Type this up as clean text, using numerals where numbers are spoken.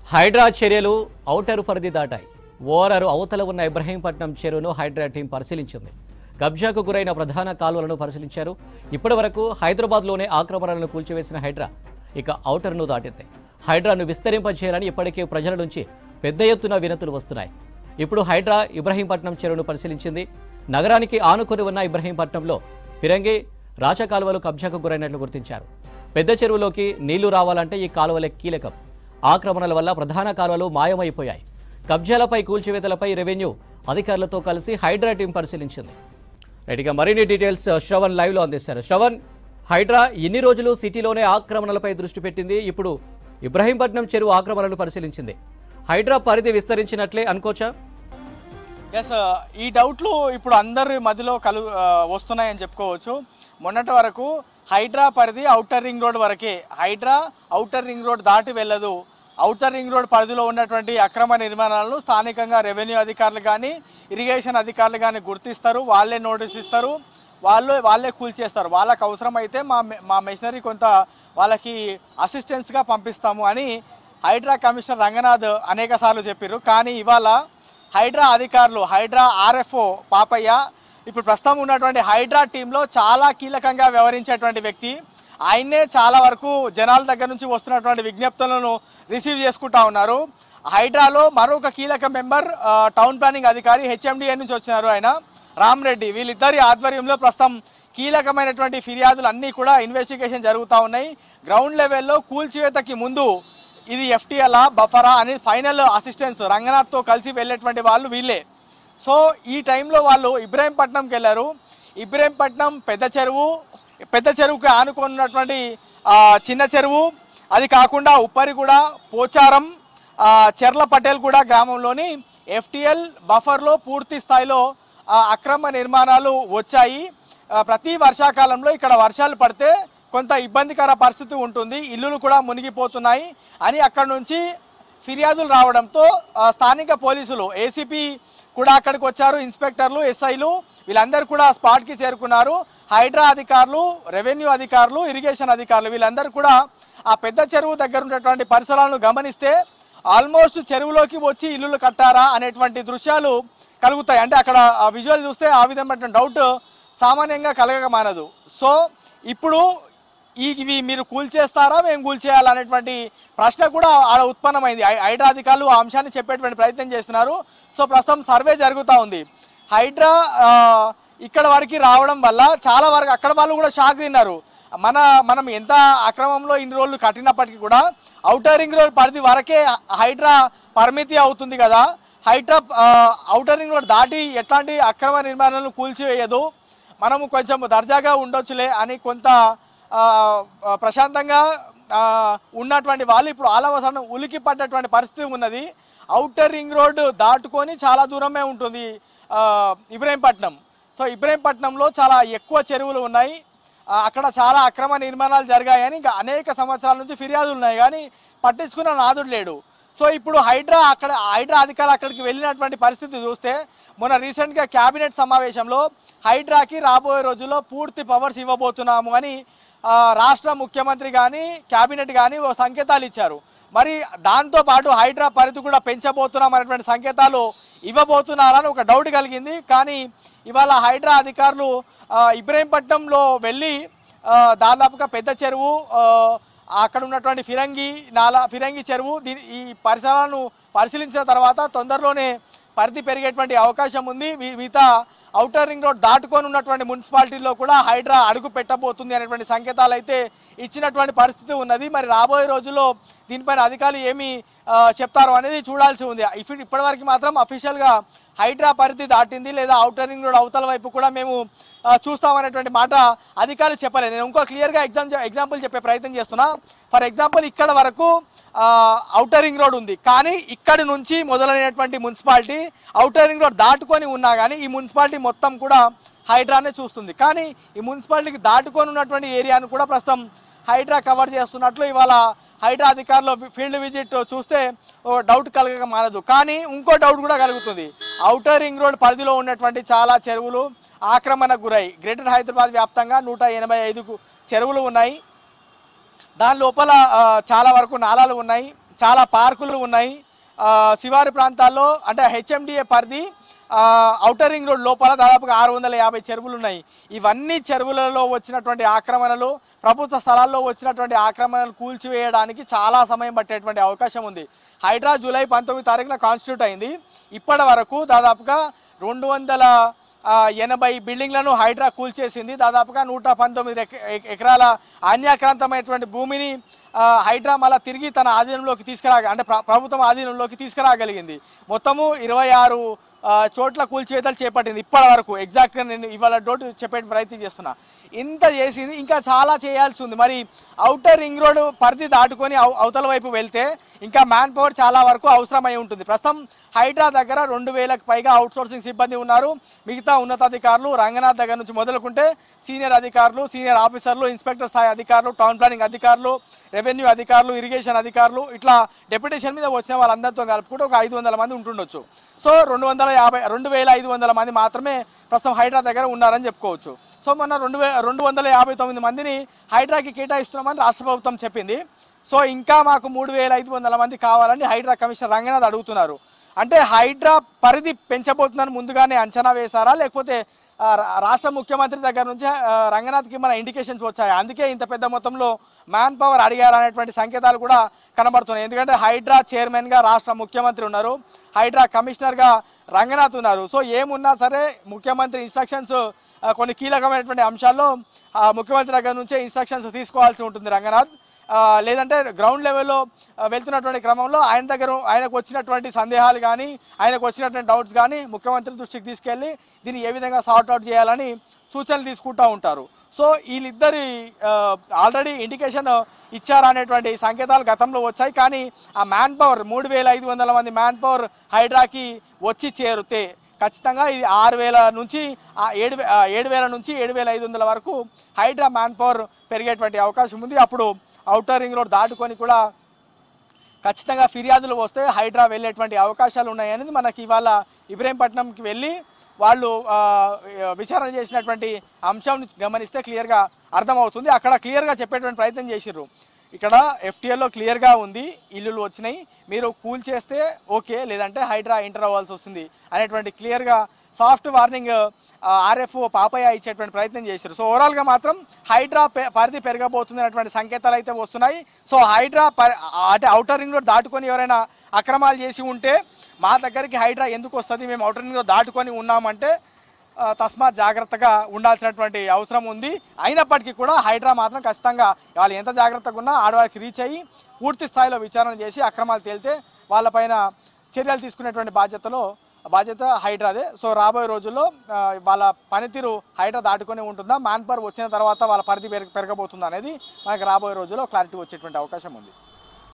హైడ్రా చర్యలు ఔటర్ పరిధి దాటాయి. ఓఆర్ఆర్ అవతల ఉన్న ఇబ్రహీంపట్నం చెరువును హైడ్రా టీం పరిశీలించింది. కబ్జాకు గురైన ప్రధాన కాలువలను పరిశీలించారు. ఇప్పటివరకు హైదరాబాద్లోనే ఆక్రమణలను కూల్చివేసిన హైడ్రా ఇక ఔటర్ను దాటింది. హైడ్రాను విస్తరింపజేయాలని ఇప్పటికే ప్రజల నుంచి పెద్ద ఎత్తున వినతులు వస్తున్నాయి. ఇప్పుడు హైడ్రా ఇబ్రహీంపట్నం చెరువును పరిశీలించింది. నగరానికి ఆనుకొని ఉన్న ఇబ్రహీంపట్నంలో ఫిరంగి రాచకాలువలు కబ్జాకు గురైనట్లు గుర్తించారు. పెద్ద చెరువులోకి నీళ్లు రావాలంటే ఈ కాలువలే కీలకం. ఆక్రమణల వల్ల ప్రధాన కాలువలు మాయమైపోయాయి. కబ్జాలపై కూల్చివేతలపై రెవెన్యూ అధికారులతో కలిసి హైడ్రా టీం పరిశీలించింది. రైట్గా మరిన్ని డీటెయిల్స్ శ్రవణ్ లైవ్లో అందిస్తారు. శ్రవణ్, హైడ్రా ఇన్ని రోజులు సిటీలోనే ఆక్రమణలపై దృష్టి పెట్టింది. ఇప్పుడు ఇబ్రహీంపట్నం చెరువు ఆక్రమణలు పరిశీలించింది. హైడ్రా పరిధి విస్తరించినట్లే అనుకోవచ్చా? ఎస్, ఈ డౌట్లు ఇప్పుడు అందరి మధ్యలో వస్తున్నాయని చెప్పుకోవచ్చు. మొన్నటి వరకు హైడ్రా పరిధి ఔటర్ రింగ్ రోడ్ వరకే. హైడ్రా ఔటర్ రింగ్ రోడ్ దాటి వెళ్ళదు. ఔటర్ రింగ్ రోడ్ పరిధిలో ఉన్నటువంటి అక్రమ నిర్మాణాలను స్థానికంగా రెవెన్యూ అధికారులు కానీ ఇరిగేషన్ అధికారులు కానీ గుర్తిస్తారు. వాళ్ళే నోటీస్ ఇస్తారు, వాళ్ళే కూల్చేస్తారు. వాళ్ళకు అవసరమైతే మా మెషినరీ కొంత వాళ్ళకి అసిస్టెన్స్గా పంపిస్తాము అని హైడ్రా కమిషనర్ రంగనాథ్ అనేక సార్లు చెప్పారు. కానీ ఇవాళ హైడ్రా అధికారులు, హైడ్రా ఆర్ఎఫ్ఓ పాపయ్య ఇప్పుడు ప్రస్తుతం ఉన్నటువంటి హైడ్రా టీంలో చాలా కీలకంగా వ్యవహరించేటువంటి వ్యక్తి. ఆయన్నే చాలా వరకు జనాల దగ్గర నుంచి వస్తున్నటువంటి విజ్ఞప్తులను రిసీవ్ చేసుకుంటా ఉన్నారు. హైడ్రాలో మరొక కీలక మెంబర్ టౌన్ ప్లానింగ్ అధికారి హెచ్ఎండిఏ నుంచి వచ్చినారు, ఆయన రామ్రెడ్డి. వీళ్ళిద్దరి ఆధ్వర్యంలో ప్రస్తుతం కీలకమైనటువంటి ఫిర్యాదులు అన్నీ కూడా ఇన్వెస్టిగేషన్ జరుగుతూ ఉన్నాయి. గ్రౌండ్ లెవెల్లో కూల్చివేతకి ముందు ఇది ఎఫ్టీఎల్ బఫరా అనేది ఫైనల్ అసిస్టెన్స్ రంగనాథ్తో కలిసి వెళ్ళేటువంటి వాళ్ళు వీళ్ళే. సో ఈ టైంలో వాళ్ళు ఇబ్రహీంపట్నంకి వెళ్ళారు. ఇబ్రహీంపట్నం పెద్ద చెరువుకి ఆనుకున్నటువంటి చిన్న చెరువు, అది కాకుండా ఉప్పరిగూడ, పోచారం, చెర్ల పటేల్గూడ గ్రామంలోని ఎఫ్టీఎల్ బఫర్లో పూర్తి స్థాయిలో అక్రమ నిర్మాణాలు వచ్చాయి. ప్రతి వర్షాకాలంలో ఇక్కడ వర్షాలు పడితే కొంత ఇబ్బందికర పరిస్థితి ఉంటుంది, ఇల్లులు కూడా మునిగిపోతున్నాయి అని అక్కడ నుంచి ఫిర్యాదులు రావడంతో స్థానిక పోలీసులు, ఏసీపీ కూడా అక్కడికి వచ్చారు. ఇన్స్పెక్టర్లు, ఎస్ఐలు వీళ్ళందరూ కూడా స్పాట్కి చేరుకున్నారు. హైడ్రా అధికారులు, రెవెన్యూ అధికారులు, ఇరిగేషన్ అధికారులు వీళ్ళందరూ కూడా ఆ పెద్ద చెరువు దగ్గర ఉన్నటువంటి పరిసరాలను గమనిస్తే ఆల్మోస్ట్ చెరువులోకి వచ్చి ఇల్లులు కట్టారా అనేటువంటి దృశ్యాలు కలుగుతాయి. అంటే అక్కడ ఆ విజువల్ చూస్తే ఆ విధమైన డౌట్ సామాన్యంగా కలగక మానదు. సో ఇప్పుడు ఇవి మీరు కూల్చేస్తారా, మేము కూల్చేయాలనేటువంటి ప్రశ్న కూడా ఆడ ఉత్పన్నమైంది. హైడ్రా అధికారులు ఆ అంశాన్ని చెప్పేటువంటి ప్రయత్నం చేస్తున్నారు. సో ప్రస్తుతం సర్వే జరుగుతూ ఉంది. హైడ్రా ఇక్కడ వరకు రావడం వల్ల చాలా వరకు అక్కడ వాళ్ళు కూడా షాక్ తిన్నారు. మనం ఎంత అక్రమంలో ఇన్ని రోజులు కట్టినప్పటికీ కూడా ఔటర్ రింగ్ రోడ్ పరిధి వరకే హైడ్రా పరిమితి అవుతుంది కదా, హైడ్రా ఔటర్ రింగ్ రోడ్ దాటి ఎట్లాంటి అక్రమ నిర్మాణాలను కూల్చివేయదు, మనము కొంచెం దర్జాగా ఉండొచ్చులే అని కొంత ప్రశాంతంగా ఉన్నటువంటి వాళ్ళు ఇప్పుడు ఆలవసరం ఉలికి పడ్డటువంటి పరిస్థితి ఉన్నది. ఔటర్ రింగ్ రోడ్ దాటుకొని చాలా దూరమే ఉంటుంది ఇబ్రహీంపట్నం. సో ఇబ్రహీంపట్నంలో చాలా ఎక్కువ చెరువులు ఉన్నాయి, అక్కడ చాలా అక్రమ నిర్మాణాలు జరిగాయని ఇంకా అనేక సంవత్సరాల నుంచి ఫిర్యాదులు ఉన్నాయి, కానీ పట్టించుకున్న నాదుడు లేడు. సో ఇప్పుడు హైడ్రా అధికారులు అక్కడికి వెళ్ళినటువంటి పరిస్థితి చూస్తే మొన్న రీసెంట్గా క్యాబినెట్ సమావేశంలో హైడ్రాకి రాబోయే రోజుల్లో పూర్తి పవర్స్ ఇవ్వబోతున్నాము అని రాష్ట్ర ముఖ్యమంత్రి కానీ క్యాబినెట్ కానీ ఓ సంకేతాలు ఇచ్చారు. మరి దాంతోపాటు హైడ్రా పరిధి కూడా పెంచబోతున్నాం అనేటువంటి సంకేతాలు ఇవ్వబోతున్నారని ఒక డౌట్ కలిగింది. కానీ ఇవాళ హైడ్రా అధికారులు ఇబ్రహీంపట్నంలో వెళ్ళి దాదాపుగా పెద్ద చెరువు, అక్కడ ఉన్నటువంటి ఫిరంగి చెరువు ఈ పరిసరాలను పరిశీలించిన తర్వాత తొందరలోనే పరిధి పెరిగేటువంటి అవకాశం ఉంది. మిగతా ఔటర్ రింగ్ రోడ్ దాటుకొని ఉన్నటువంటి మున్సిపాలిటీల్లో కూడా హైడ్రా అడుగు పెట్టబోతుంది అనేటువంటి సంకేతాలు అయితే ఇచ్చినటువంటి పరిస్థితి ఉన్నది. మరి రాబోయే రోజుల్లో దీనిపైన అధికారులు ఏమి చెప్తారో అనేది చూడాల్సి ఉంది. ఇప్పటివరకు మాత్రం అఫీషియల్గా హైడ్రా పరిధి దాటింది లేదా ఔటర్ రింగ్ రోడ్ అవతల వైపు కూడా మేము చూస్తామనేటువంటి మాట అధికారులు చెప్పలేదు. నేను ఇంకో క్లియర్గా ఎగ్జాంపుల్ చెప్పే ప్రయత్నం చేస్తున్నా. ఫర్ ఎగ్జాంపుల్ ఇక్కడ వరకు ఔటర్ రింగ్ రోడ్ ఉంది, కానీ ఇక్కడి నుంచి మొదలైనటువంటి మున్సిపాలిటీ ఔటర్ రింగ్ రోడ్ దాటుకొని ఉన్నా కానీ ఈ మున్సిపాలిటీ మొత్తం కూడా హైడ్రానే చూస్తుంది. కానీ ఈ మున్సిపాలిటీకి దాటుకొని ఉన్నటువంటి ఏరియాను కూడా ప్రస్తుతం హైడ్రా కవర్ చేస్తున్నట్లు ఇవాళ హైడ్రా అధికారులు ఫీల్డ్ విజిట్ చూస్తే డౌట్ కలగక మానదు. కానీ ఇంకో డౌట్ కూడా కలుగుతుంది. ఔటర్ రింగ్ రోడ్ పరిధిలో ఉన్నటువంటి చాలా చెరువులు ఆక్రమణకు గురై గ్రేటర్ హైదరాబాద్ వ్యాప్తంగా 185 చెరువులు ఉన్నాయి. దాని లోపల చాలా వరకు నాలాలు ఉన్నాయి, చాలా పార్కులు ఉన్నాయి. శివారు ప్రాంతాల్లో అంటే హెచ్ఎండిఏ పరిధి ఔటర్ రింగ్ రోడ్ లోపల దాదాపుగా 650 చెరువులు ఉన్నాయి. ఇవన్నీ చెరువులలో వచ్చినటువంటి ఆక్రమణలు, ప్రభుత్వ స్థలాల్లో వచ్చినటువంటి ఆక్రమణలు కూల్చివేయడానికి చాలా సమయం పట్టేటువంటి అవకాశం ఉంది. హైడ్రా జూలై 19 తారీఖున కాన్స్టిట్యూట్ అయింది. ఇప్పటి వరకు దాదాపుగా 280 బిల్డింగ్లను హైడ్రా కూల్చేసింది. దాదాపుగా 119 ఎకరాల అన్యాక్రాంతమైనటువంటి భూమిని హైడ్రా మళ్ళీ తిరిగి తన ఆధీనంలోకి అంటే ప్రభుత్వం ఆధీనంలోకి తీసుకురాగలిగింది. మొత్తము 26 చోట్ల కూల్చివేతలు చేపట్టింది ఇప్పటి వరకు. ఎగ్జాక్ట్గా నేను ఇవాళ డోటు చెప్పే ప్రయత్నం చేస్తున్నా. ఇంత చేసింది, ఇంకా చాలా చేయాల్సి ఉంది. మరి ఔటర్ రింగ్ రోడ్ పరిధి దాటుకొని అవతల వైపు వెళ్తే ఇంకా మ్యాన్ పవర్ చాలా వరకు అవసరమై ఉంటుంది. ప్రస్తుతం హైడ్రా దగ్గర 2000కు పైగా అవుట్సోర్సింగ్ సిబ్బంది ఉన్నారు. మిగతా ఉన్నతాధికారులు రంగనాథ్ దగ్గర నుంచి మొదలుకుంటే సీనియర్ అధికారులు, సీనియర్ ఆఫీసర్లు, ఇన్స్పెక్టర్ స్థాయి అధికారులు, టౌన్ ప్లానింగ్ అధికారులు, రెవెన్యూ అధికారులు, ఇరిగేషన్ అధికారులు, ఇట్లా డెప్యుటేషన్ మీద వచ్చిన వాళ్ళందరితో కలుపుకుంటే ఒక 500 మంది ఉంటుండొచ్చు. సో 2500 మంది మాత్రమే ప్రస్తుతం హైడ్రా దగ్గర ఉన్నారని చెప్పుకోవచ్చు. సో మొన్న 259 మందిని హైడ్రాకి కేటాయిస్తున్నామని రాష్ట్ర ప్రభుత్వం చెప్పింది. సో ఇంకా మాకు 3500 మంది కావాలని హైడ్రా కమిషనర్ రంగనాథ్ అడుగుతున్నారు. అంటే హైడ్రా పరిధి పెంచబోతుందని ముందుగానే అంచనా వేశారా, లేకపోతే రాష్ట్ర ముఖ్యమంత్రి దగ్గర నుంచి రంగనాథ్కి మన ఇండికేషన్స్ వచ్చాయి, అందుకే ఇంత పెద్ద మొత్తంలో మ్యాన్ పవర్ అడిగారనేటువంటి సంకేతాలు కూడా కనబడుతున్నాయి? ఎందుకంటే హైడ్రా చైర్మన్గా రాష్ట్ర ముఖ్యమంత్రి ఉన్నారు, హైడ్రా కమిషనర్గా రంగనాథ్ ఉన్నారు. సో ఏమున్నా సరే ముఖ్యమంత్రి ఇన్స్ట్రక్షన్స్ కొన్ని కీలకమైనటువంటి అంశాల్లో ముఖ్యమంత్రి దగ్గర నుంచే ఇన్స్ట్రక్షన్స్ తీసుకోవాల్సి ఉంటుంది రంగనాథ్. లేదంటే గ్రౌండ్ లెవెల్లో వెళ్తున్నటువంటి క్రమంలో ఆయనకు వచ్చినటువంటి సందేహాలు కానీ, ఆయనకు వచ్చినటువంటి డౌట్స్ కానీ ముఖ్యమంత్రి దృష్టికి తీసుకెళ్ళి దీన్ని ఏ విధంగా సార్ట్అవుట్ చేయాలని సూచనలు తీసుకుంటూ ఉంటారు. సో వీళ్ళిద్దరి ఆల్రెడీ ఇండికేషన్ ఇచ్చారనేటువంటి సంకేతాలు గతంలో వచ్చాయి. కానీ ఆ మ్యాన్ పవర్ 3500 మంది మ్యాన్ పవర్ హైడ్రాకి వచ్చి చేరితే ఖచ్చితంగా ఇది 6000 నుంచి 7000 నుంచి 7500 వరకు హైడ్రా మ్యాన్ పవర్ పెరిగేటువంటి అవకాశం ఉంది. అప్పుడు ఔటర్ రింగ్ రోడ్ దాటుకొని కూడా ఖచ్చితంగా ఫిర్యాదులు వస్తే హైడ్రా వెళ్ళేటువంటి అవకాశాలు ఉన్నాయనేది మనకి ఇవాళ ఇబ్రహీంపట్నంకి వెళ్ళి వాళ్ళు విచారణ చేసినటువంటి అంశం గమనిస్తే క్లియర్గా అర్థమవుతుంది. అక్కడ క్లియర్గా చెప్పేటువంటి ప్రయత్నం చేసిర్రు. ఇక్కడ ఎఫ్టీఎల్లో క్లియర్గా ఉంది, ఇల్లులు వచ్చినాయి, మీరు కూల్ చేస్తే ఓకే, లేదంటే హైడ్రా ఎంటర్ అవ్వాల్సి వస్తుంది అనేటువంటి క్లియర్గా సాఫ్ట్ వార్నింగ్ ఆర్ఎఫ్ఓ పాపయ్య ఇచ్చేటువంటి ప్రయత్నం చేశారు. సో ఓవరాల్గా మాత్రం హైడ్రా పరిధి పెరగబోతుంది అనేటువంటి సంకేతాలు అయితే వస్తున్నాయి. సో హైడ్రా అంటే ఔటర్ రింగ్ రోడ్ దాటుకొని ఎవరైనా అక్రమాలు చేసి ఉంటే మా దగ్గరికి హైడ్రా ఎందుకు వస్తుంది, మేము ఔటర్ రింగ్ రోడ్ దాటుకొని ఉన్నామంటే తస్మాత్ జాగ్రత్తగా ఉండాల్సినటువంటి అవసరం ఉంది. అయినప్పటికీ కూడా హైడ్రా మాత్రం ఖచ్చితంగా వాళ్ళు ఎంత జాగ్రత్తగా ఉన్నా ఆడవారికి రీచ్ అయ్యి పూర్తి స్థాయిలో విచారణ చేసి అక్రమాలు తేలితే వాళ్ళపైన చర్యలు తీసుకునేటువంటి బాధ్యత హైడ్రాదే. సో రాబోయే రోజుల్లో వాళ్ళ పనితీరు హైడ్రా దాటుకొని ఉంటుందా, మ్యాన్ పవర్ వచ్చిన తర్వాత వాళ్ళ పరిధి పెరగబోతుందా అనేది మనకు రాబోయే రోజుల్లో క్లారిటీ వచ్చేటువంటి అవకాశం ఉంది.